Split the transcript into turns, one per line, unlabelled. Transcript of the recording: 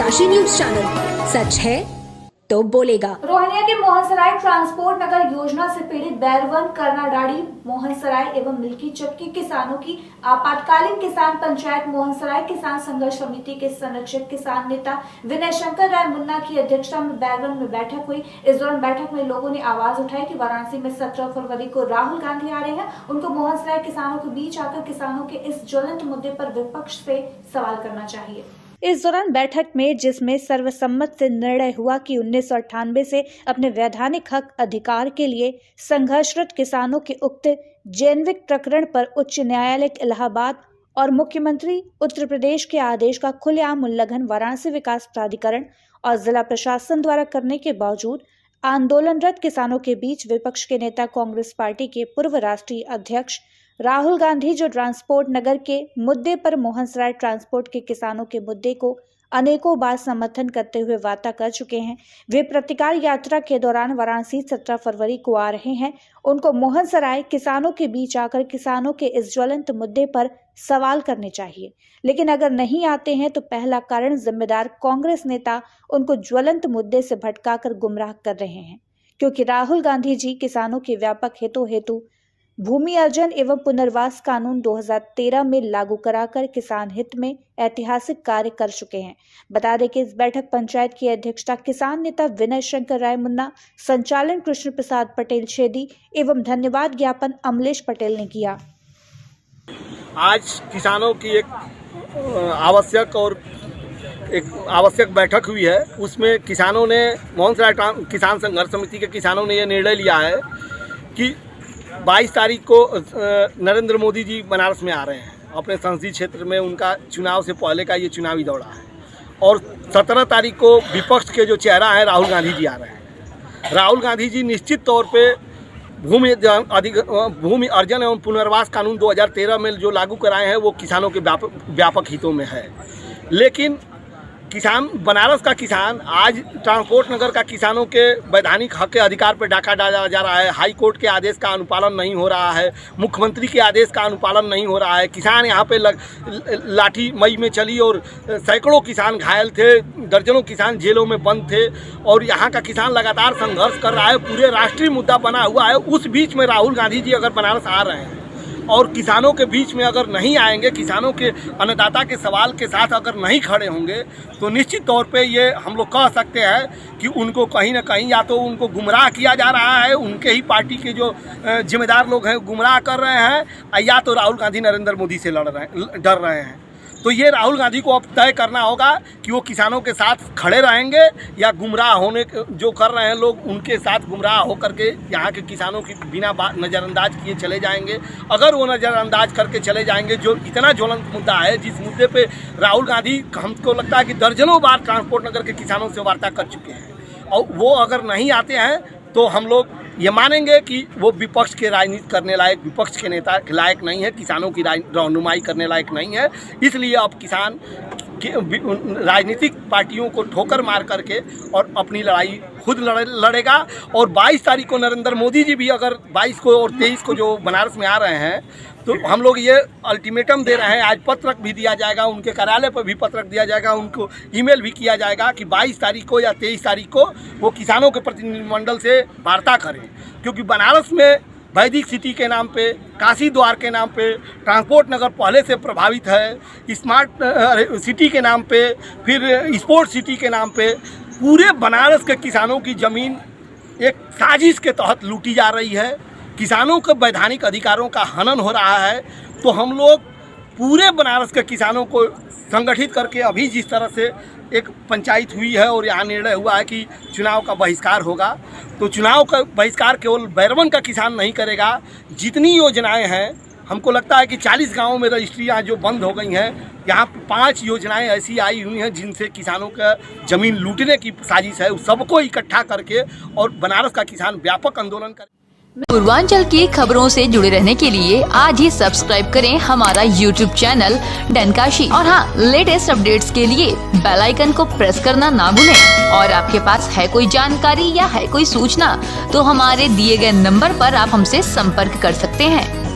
डनकाशी news channel, सच है तो बोलेगा।
रोहनिया के मोहनसराय ट्रांसपोर्ट नगर योजना से पीड़ित बैरवन, करनाडाड़ी, मोहनसराय एवं मिल्की चक्की किसानों की आपातकालीन किसान पंचायत मोहनसराय किसान संघर्ष समिति के संरक्षक किसान नेता विनय शंकर राय मुन्ना की अध्यक्षता में बैरवन में बैठक हुई। इस दौरान बैठक में लोगों ने आवाज उठाई कि वाराणसी में 17 फरवरी को राहुल गांधी आ रहे हैं, उनको मोहनसराय किसानों के बीच आकर किसानों के इस ज्वलंत मुद्दे पर विपक्ष से सवाल करना चाहिए। इस दौरान बैठक में जिसमें सर्वसम्मत से निर्णय हुआ कि 1998 से अपने वैधानिक हक अधिकार के लिए संघर्षरत किसानों के उक्त जेनविक प्रकरण पर उच्च न्यायालय इलाहाबाद और मुख्यमंत्री उत्तर प्रदेश के आदेश का खुलेआम उल्लंघन वाराणसी विकास प्राधिकरण और जिला प्रशासन द्वारा करने के बावजूद आंदोलनरत किसानों के बीच विपक्ष के नेता कांग्रेस पार्टी के पूर्व राष्ट्रीय अध्यक्ष राहुल गांधी जो ट्रांसपोर्ट नगर के मुद्दे पर मोहनसराय ट्रांसपोर्ट के किसानों के मुद्दे को अनेकों बार समर्थन करते हुए वादा कर चुके हैं, वे प्रतिकार यात्रा के दौरान वाराणसी 17 फरवरी को आ रहे हैं। उनको मोहनसराय किसानों के बीच आकर किसानों के इस ज्वलंत मुद्दे पर सवाल करने चाहिए, लेकिन अगर नहीं आते हैं तो पहला कारण जिम्मेदार कांग्रेस नेता उनको ज्वलंत मुद्दे से भटकाकर गुमराह कर रहे हैं, क्योंकि राहुल गांधी जी किसानों के व्यापक हितों हेतु भूमि अर्जन एवं पुनर्वास कानून 2013 में लागू कराकर किसान हित में ऐतिहासिक कार्य कर चुके हैं। बता दें कि इस बैठक पंचायत की अध्यक्षता किसान नेता विनय शंकर राय मुन्ना, संचालन कृष्ण प्रसाद पटेल छेदी एवं धन्यवाद ज्ञापन अमलेश पटेल ने किया।
आज किसानों की एक आवश्यक बैठक हुई है। उसमें किसानों ने मोहनसराय किसान संघर्ष समिति के किसानों ने यह निर्णय लिया है कि 22 तारीख को नरेंद्र मोदी जी बनारस में आ रहे हैं। अपने संसदीय क्षेत्र में उनका चुनाव से पहले का ये चुनावी दौरा है और 17 तारीख को विपक्ष के जो चेहरा है राहुल गांधी जी आ रहे हैं। राहुल गांधी जी निश्चित तौर पे भूमि अर्जन एवं पुनर्वास कानून 2013 में जो लागू कराए हैं वो किसानों के व्यापक हितों में है, लेकिन किसान बनारस का किसान आज ट्रांसपोर्ट नगर का किसानों के वैधानिक हक के अधिकार पर डाका डाला जा रहा है। हाई कोर्ट के आदेश का अनुपालन नहीं हो रहा है, मुख्यमंत्री के आदेश का अनुपालन नहीं हो रहा है। किसान यहाँ पे लाठी मई में चली और सैकड़ों किसान घायल थे, दर्जनों किसान जेलों में बंद थे और यहाँ का किसान लगातार संघर्ष कर रहा है। पूरे राष्ट्रीय मुद्दा बना हुआ है। उस बीच में राहुल गांधी जी अगर बनारस आ रहे हैं और किसानों के बीच में अगर नहीं आएंगे, किसानों के अन्नदाता के सवाल के साथ अगर नहीं खड़े होंगे तो निश्चित तौर पे ये हम लोग कह सकते हैं कि उनको कहीं ना कहीं या तो उनको गुमराह किया जा रहा है, उनके ही पार्टी के जो जिम्मेदार लोग हैं गुमराह कर रहे हैं, या तो राहुल गांधी नरेंद्र मोदी से डर रहे हैं। तो ये राहुल गांधी को अब तय करना होगा कि वो किसानों के साथ खड़े रहेंगे या गुमराह होने जो कर रहे हैं लोग उनके साथ गुमराह होकर के यहाँ के किसानों की बिना नज़रअंदाज किए चले जाएंगे। अगर वो नज़रअंदाज करके चले जाएंगे, जो इतना ज्वलंत मुद्दा है जिस मुद्दे पे राहुल गांधी हमको लगता है कि दर्जनों बार ट्रांसपोर्ट नगर के किसानों से वार्ता कर चुके हैं, और वो अगर नहीं आते हैं तो हम लोग ये मानेंगे कि वो विपक्ष के राजनीति करने लायक, विपक्ष के नेता के लायक नहीं है, किसानों की रहनुमाई करने लायक नहीं है। इसलिए अब किसान राजनीतिक पार्टियों को ठोकर मार करके और अपनी लड़ाई खुद लड़ेगा। और 22 तारीख को नरेंद्र मोदी जी भी अगर 22 को और 23 को जो बनारस में आ रहे हैं तो हम लोग ये अल्टीमेटम दे रहे हैं। आज पत्रक भी दिया जाएगा, उनके कार्यालय पर भी पत्रक दिया जाएगा, उनको ईमेल भी किया जाएगा कि 22 तारीख को या 23 तारीख को वो किसानों के प्रतिनिधिमंडल से वार्ता करें, क्योंकि बनारस में वैदिक सिटी के नाम पे, काशी द्वार के नाम पे ट्रांसपोर्ट नगर पहले से प्रभावित है। स्मार्ट सिटी के नाम पे, फिर स्पोर्ट्स सिटी के नाम पे पूरे बनारस के किसानों की ज़मीन एक साजिश के तहत लूटी जा रही है। किसानों के वैधानिक अधिकारों का हनन हो रहा है। तो हम लोग पूरे बनारस के किसानों को संगठित करके अभी जिस तरह से एक पंचायत हुई है और यहाँ निर्णय हुआ है कि चुनाव का बहिष्कार होगा, तो चुनाव का बहिष्कार केवल बैरवन का किसान नहीं करेगा। जितनी योजनाएं हैं, हमको लगता है कि 40 गांवों में रजिस्ट्रियाँ जो बंद हो गई हैं, यहाँ 5 योजनाएं ऐसी आई हुई हैं जिनसे किसानों का ज़मीन लूटने की साजिश है। सबको इकट्ठा करके और बनारस का किसान व्यापक आंदोलन कर।
पूर्वांचल की खबरों से जुड़े रहने के लिए आज ही सब्सक्राइब करें हमारा YouTube चैनल डनकाशी, और हाँ, लेटेस्ट अपडेट्स के लिए बेल आइकन को प्रेस करना ना भूलें। और आपके पास है कोई जानकारी या है कोई सूचना तो हमारे दिए गए नंबर पर आप हमसे संपर्क कर सकते हैं।